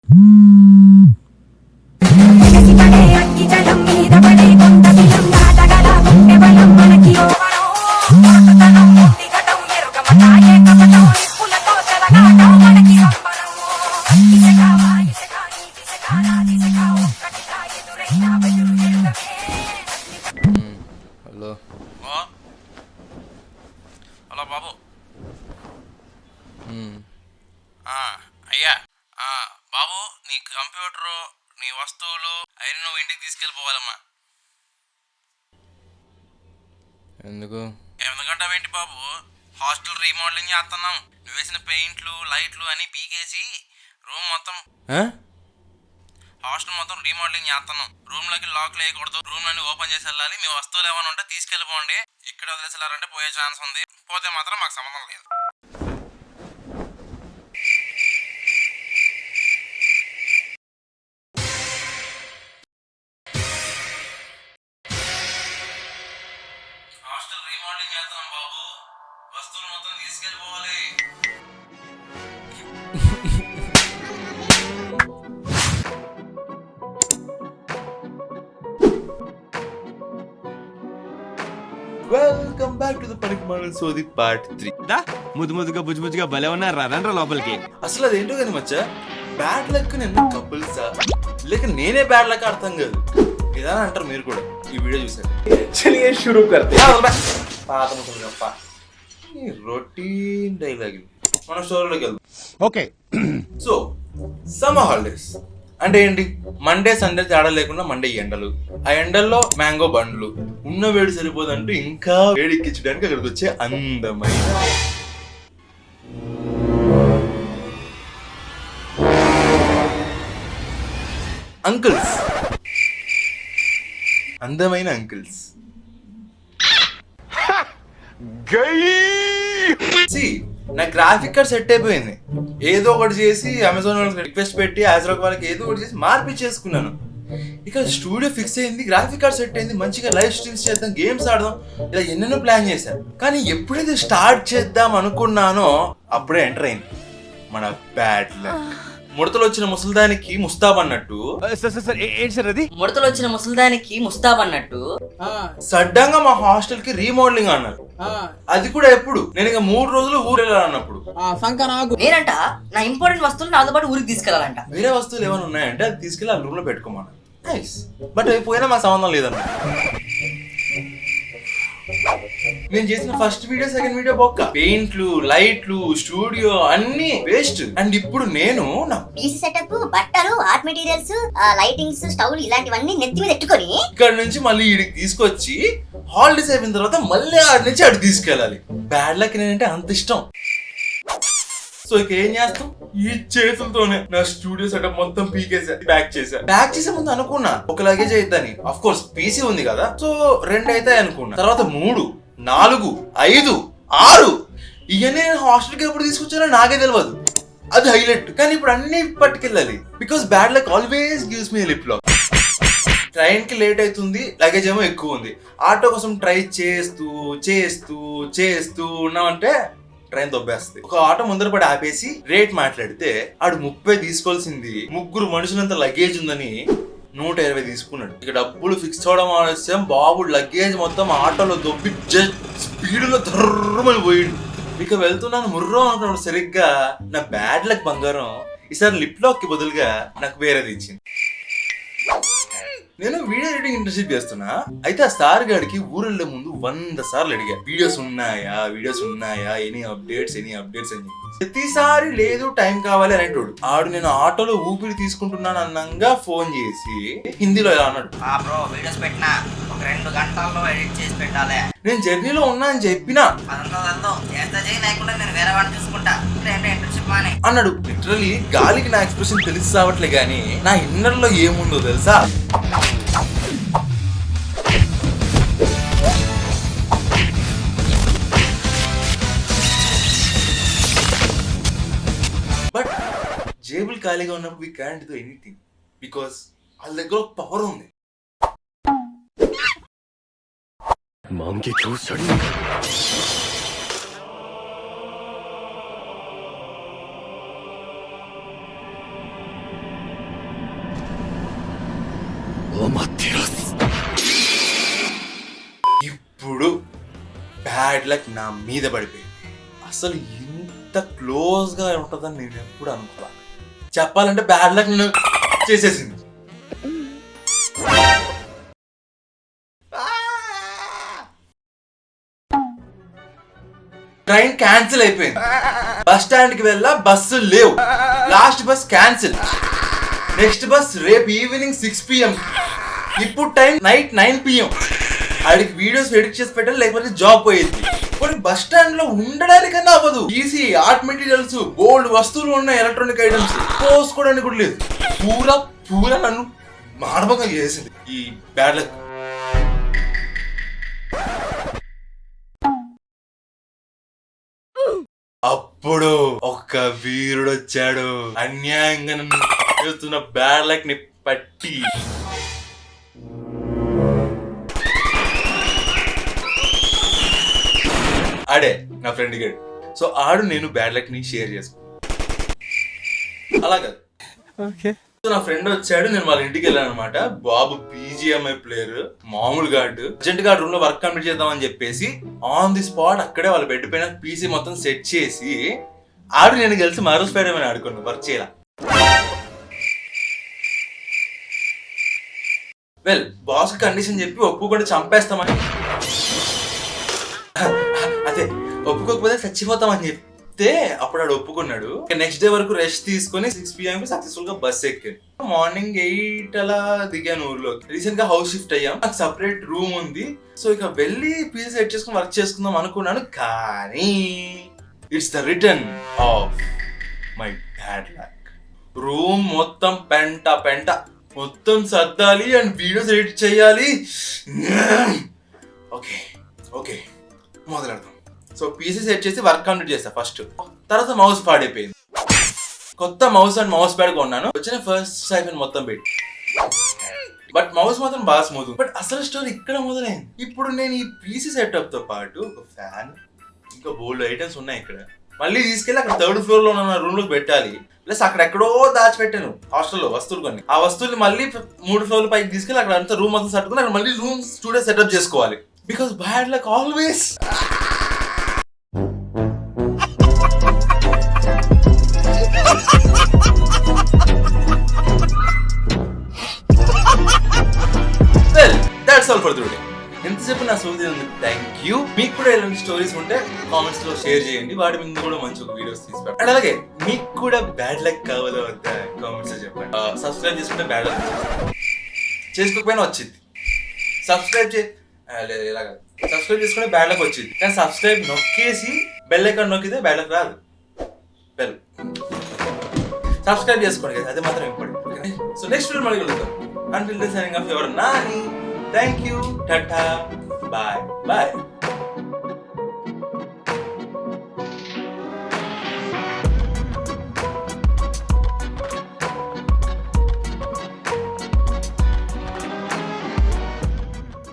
Hello hello బాబు. అయ్యా బాబు, నీ computer, నీ వస్తువులు అయినా నువ్వు ఇంటికి తీసుకెళ్ళిపోవాలమ్మా. ఎందుకు? ఎందుకంటావేంటి బాబు, హాస్టల్ రీమోడలింగ్ చేస్తున్నాం. నువ్వు వేసిన పెయింట్లు, లైట్లు అన్నీ పీకేసి రూమ్ మొత్తం హాస్టల్ మొత్తం రీమోడలింగ్ చేస్తున్నాం. రూమ్ లోకి లాక్ లేయకూడదు, రూమ్ లన్నీ ఓపెన్ చేసి వెళ్ళాలి. మీ వస్తువులు ఏమైనా ఉంటే తీసుకెళ్ళిపోండి. ఇక్కడ వదిలేసారంటే పోయే ఛాన్స్ ఉంది. పోతే మాత్రం మాకు సంబంధం లేదు. హాస్టల్ రీమోడలింగ్ చేస్తున్నాం బాబు, వస్తువులు మొత్తం తీసుకెళ్ళిపోవాలి. వెల్కమ్ బ్యాక్ టు ద పనికిమాలిన సోది పార్ట్ 3. ముద్దుగా బుజ్జుగా భలే ఉన్నారు. రండ్రా లోపలికి. అసలు అదేంటో కదా మచ్చా, బ్యాడ్ లక్ నిన్న కపుల్సా లేక నేనే బ్యాడ్ లక్ అర్థం కాదు. ఇదా అంటారు మీరు కూడా ఈ వీడియో చూసారు. చలియే షురూ కర్తే. పాత ముసలిగప్ప ఈ రొటీన్ డైలాగ్ మన స్టోరీలోకి వెళ్దాం. ఓకే. సో సమ్మర్ హాలిడేస్ అంటే ఏంటి? మండే సండే తేడా లేకుండా మండే ఎండలు, ఆ ఎండల్లో మ్యాంగో బండ్లు, ఉన్న వేడి సరిపోదంటూ ఇంకా వేడెక్కించడానికి అక్కడికి వచ్చే అందమైన అంకుల్స్. అందమైన అంకుల్స్. నా గ్రాఫిక్ కార్డ్ సెట్ అయిపోయింది. ఏదో ఒకటి చేసి అమెజాన్ వాళ్ళకి రిక్వెస్ట్ పెట్టి ఆజ్రాక్ వాళ్ళకి ఏదో ఒకటి చేసి మార్పిచ్చేసుకున్నాను. ఇక స్టూడియో ఫిక్స్ అయింది, గ్రాఫిక్ కార్డ్ సెట్ అయింది, మంచిగా లైవ్ స్ట్రీమ్స్ చేద్దాం, గేమ్స్ ఆడదాం, ఇలా ఎన్నెన్నో ప్లాన్ చేశాను. కానీ ఎప్పుడైతే స్టార్ట్ చేద్దాం అనుకున్నానో అప్పుడే ఎంటర్ అయింది మన బ్యాడ్ లక్. ముడతలు వచ్చిన ముసల్దానికి ముస్తాబ్ అన్నట్టు ముడతలు వచ్చిన ముసల్దానికి ముస్తాబ్ అన్నట్టు సడ్డంగా మా హాస్టల్ కి రీమోడలింగ్ అన్నారు. అది కూడా ఎప్పుడు? నేను ఇక 3 రోజులు ఊరు వెళ్ళాలన్నప్పుడు నేనంట నా ఇంపార్టెంట్ వస్తువులు నాతో పాటు ఊరికి తీసుకెళ్లాలంట. వేరే వస్తువులు ఏమైనా ఉన్నాయంటే అది తీసుకెళ్ళి ఆ రూమ్ లో పెట్టుకోమన్నా. బట్ అవి పోయినా మాకు సంబంధం లేదన్న. నేను చేసిన ఫస్ట్ వీడియో సెకండ్ వీడియో బొక్క. పెయింట్లు, లైట్లు, స్టూడియో అన్ని వేస్ట్. అండ్ ఇప్పుడు నేను నా పీసీ సెటప్, బట్టలు, ఆర్ట్ మెటీరియల్స్, లైటింగ్స్, స్టవ్లు ఇలాంటివన్నీ నెత్తి మీద ఎట్టుకొని ఇక్కడ నుంచి మళ్ళీ ఇడికి తీసుకొచ్చి హాలిడేస్ అయిపోయిన తర్వాత మళ్ళీ ఆడి నుంచి అటు తీసుకెళ్ళాలి. బ్యాడ్ లక్ నేనంటే అంత ఇష్టం. సో ఇక ఏం చేస్తాం, ఈ చేతులతోనే నా స్టూడియో సెటప్ మొత్తం పీకేసా, ప్యాక్ చేసే ముందు అనుకున్నా ఒక లగేజ్ అయిద్దని. ఆఫ్ కోర్స్ పీసీ ఉంది కదా, సో 2 అవుతాయి అనుకున్నా. తర్వాత 3, 4, 5, 6 ఇవన్నీ నేను హాస్టల్కి ఎప్పుడు తీసుకొచ్చానో నాకే తెలియదు. అది హైలైట్. కానీ ఇప్పుడు అన్ని పట్టుకెళ్ళాలి. Because bad luck always gives me lip lock. Train కి లేట్ అవుతుంది, లగేజ్ ఏమో ఎక్కువ ఉంది. ఆటో కోసం ట్రై చేస్తూ చేస్తూ చేస్తూ ఉన్నామంటే ట్రైన్ దొబ్బేస్తుంది. ఒక ఆటో ముందర పడి ఆపేసి రేట్ మాట్లాడితే ఆడు 30 తీసుకోవాల్సింది 3 మనుషులంత లగేజ్ ఉందని 120 తీసుకున్నాడు. ఇక డబ్బులు ఫిక్స్ అవడం ఆలస్యం. బాబు లగేజ్ మొత్తం ఆటోలో దొబ్బి జస్ట్ స్పీడ్ లో ధర్మని పోయిండు. ఇక వెళ్తున్నాను ముర్రో అనుకున్నాడు. సరిగ్గా నా బ్యాడ్ లక్ బంగారం ఈసారి లిప్ లాక్ కి బదులుగా నాకు వేరేది ఇచ్చింది. నేను వీడియో ఎడిటింగ్ ఇంటర్న్షిప్ చేస్తున్నా. అయితే ఆ సార్ గారికి ఊరు వెళ్లే ముందు 100 సార్లు అడిగా, వీడియోస్ ఉన్నాయా, ఎనీ అప్డేట్స్ అని. ప్రతిసారి లేదు, టైం కావాలి అనేటోడు. ఆడు నేను ఆటోలో ఊపిరి తీసుకుంటున్నాను అన్నంగా ఫోన్ చేసి హిందీలో ఇలా అన్నాడు, వీడియోస్ పెట్టినా ఒక 2 గంటల్లో ఎడిట్ చేసి పెట్టాలి. నేను జర్నీలో ఉన్నా అని చెప్పినా అన్నాడు. లిటరలీ గాలికి నా ఎక్స్ప్రెషన్ తెలిసి రావట్లే గానీ నా ఇన్నర్ లో ఏముందో తెలుసా? బట్ జేబుల్ ఖాళీగా ఉన్నప్పుడు we can't do anything because వాళ్ళ దగ్గర ఒక పవర్ ఉంది. మాంగే క్యూ సడన్ బ్యాడ్ లక్ నా మీద పడిపోయింది. అసలు ఇంత క్లోజ్ గా ఉంటుందని నేను ఎప్పుడు అనుకోలే. చెప్పాలంటే బ్యాడ్ లక్ నేను చేసేసింది. ట్రైన్ క్యాన్సిల్ అయిపోయింది. బస్ స్టాండ్ కి వెళ్ళా, బస్సు లేవు. Last bus cancel. Next bus రేపు ఈవినింగ్ 6 PM. ఇప్పుడు టైం నైట్ 9 PM. ఆడికి వీడియోస్ ఎడిట్ చేసి పెట్టాలి, లేకపోతే జాబ్ పోయేది. కొన్ని బస్ స్టాండ్ లో ఉండడానికన్నా అవ్వదు. ఈజీ ఆర్ట్ మెటీరియల్స్, గోల్డ్ వస్తువులు ఉన్నాయి, ఎలక్ట్రానిక్ ఐటమ్స్ పోసుకోవడానికి కూడా లేదు. పూరా నన్ను మాడబగా చేసింది ఈ బ్యాడ్ లక్. అప్పుడు ఒక వీరుడు వచ్చాడు, అన్యాయంగా నన్ను చేస్తున్న బ్యాడ్ లక్ ని పట్టి ఆడే నా ఫ్రెండ్ గడు. సో ఆడు నేను బ్యాడ్ లక్ ని షేర్ చేసుకో అలాగా. సో నా ఫ్రెండ్ వచ్చాడు, నేను వాళ్ళ ఇంటికి వెళ్ళాను అనమాట. బాబు BGMI ప్లేయర్, మామూలుగా అర్జెంట్ గా రూమ్ లో వర్క్ కంప్లీట్ చేద్దామని చెప్పేసి ఆన్ ది స్పాట్ అక్కడే వాళ్ళ బెడ్ పైన PC మొత్తం సెట్ చేసి ఆడు నేను కలిసి మారల్ స్పైడర్ మ్యాన్ ఆడుకున్నాను వర్క్ చేయాల. వెల్ బాస్ కండిషన్ చెప్పి ఒప్పుకొని చంపేస్తామని, అదే ఒప్పుకోకపోతే చచ్చిపోతామని చెప్తే అప్పుడు ఆడు ఒప్పుకున్నాడు. నెక్స్ట్ డే వరకు రెస్ట్ తీసుకుని 6 PM కి సక్సెస్ఫుల్ గా బస్ ఎక్కాను. మార్నింగ్ 8 అలా దిగాను ఊర్లోకి. రీసెంట్ గా హౌస్ షిఫ్ట్ అయ్యాం, నాకు సపరేట్ రూమ్ ఉంది. సో ఇక వెళ్ళి PC సెట్ చేసుకుని వర్క్ చేసుకుందాం అనుకున్నాను. కానీ it's the return of my bad luck. Room మొత్తం పెంట మొత్తం సర్దాలి అండ్ వీడియోస్ ఎడిట్ చేయాలి. ఓకే మొదలెడతాం. సో PC సెట్ చేసి వర్క్ కంప్లీట్ చేస్తా ఫస్ట్. తర్వాత మౌస్ పాడైపోయింది. కొత్త మౌస్ అండ్ మౌస్ ప్యాడ్ కొన్నాను. వచ్చిన ఫస్ట్ సైఫన్ మొత్తం పెట్టి, బట్ మౌస్ మాత్రం బాగా స్మూత్. బట్ అసలు స్టోరీ ఇక్కడ మొదలైంది. ఇప్పుడు నేను ఈ PC సెటప్ తో పాటు ఒక ఫ్యాన్, ఇంకా బోల్డ్ ఐటమ్స్ ఉన్నాయి ఇక్కడ. మళ్ళీ తీసుకెళ్ళి అక్కడ 3rd floor లో ఉన్న రూమ్ లోకి పెట్టాలి. ప్లస్ అక్కడ ఎక్కడో దాచిపెట్టాను హాస్టల్లో వస్తువులు కొన్ని. ఆ వస్తువులు మళ్ళీ 3 floor పైకి తీసుకెళ్ళి అక్కడ అంతా రూమ్ మొత్తం సర్దుకుని అక్కడ మళ్ళీ రూమ్ స్టూడియో సెటప్ చేసుకోవాలి. Because bad luck always. Well that's all for today. ఎంతసేపు నా సోది ఉంది. Thank you. మీకు కూడా ఇలాంటి స్టోరీస్ ఉంటే కామెంట్స్ లో షేర్ చేయండి. వాటి మీద కూడా మంచి ఒక వీడియోస్ తీసుకోండి. అండ్ అలాగే మీకు కూడా బ్యాడ్ లక్ కావాలో వద్దా కామెంట్స్ లో చెప్పండి. సబ్స్క్రైబ్ చేసుకుంటే బ్యాడ్ లక్ చేసుకోకపోయినా వచ్చింది. సబ్స్క్రైబ్ చేసుకుంటే బ్యాడ్ లక్ వచ్చింది. కానీ సబ్స్క్రైబ్ నొక్కేసి బెల్ ఐకాన్ నొక్కితే బ్యాడ్ లక్ రాదు. బెల్ సబ్స్క్రైబ్ చేసుకోండి కదా, అది మాత్రం ఇంపార్టెంట్. సో నెక్స్ట్ వీడియో మళ్ళీ కలుద్దాం. Until then, signing off, your Nani. Thank you. Tata. Bye.